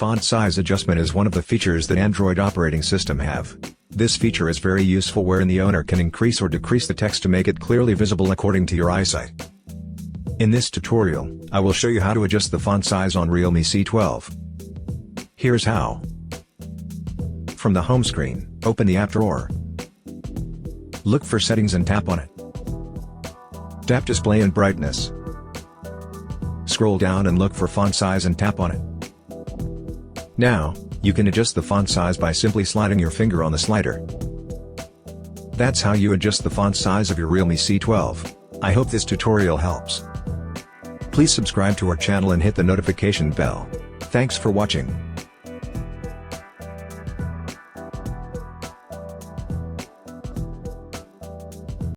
font size adjustment is one of the features that Android operating system have. This feature is very useful wherein the owner can increase or decrease the text to make it clearly visible according to your eyesight. In this tutorial, I will show you how to adjust the font size on Realme C12. Here's how. From the home screen, open the app drawer. Look for settings and tap on it. Tap display and brightness. Scroll down and look for font size and tap on it. Now, you can adjust the font size by simply sliding your finger on the slider. That's how you adjust the font size of your Realme C12. I hope this tutorial helps. Please subscribe to our channel and hit the notification bell. Thanks for watching.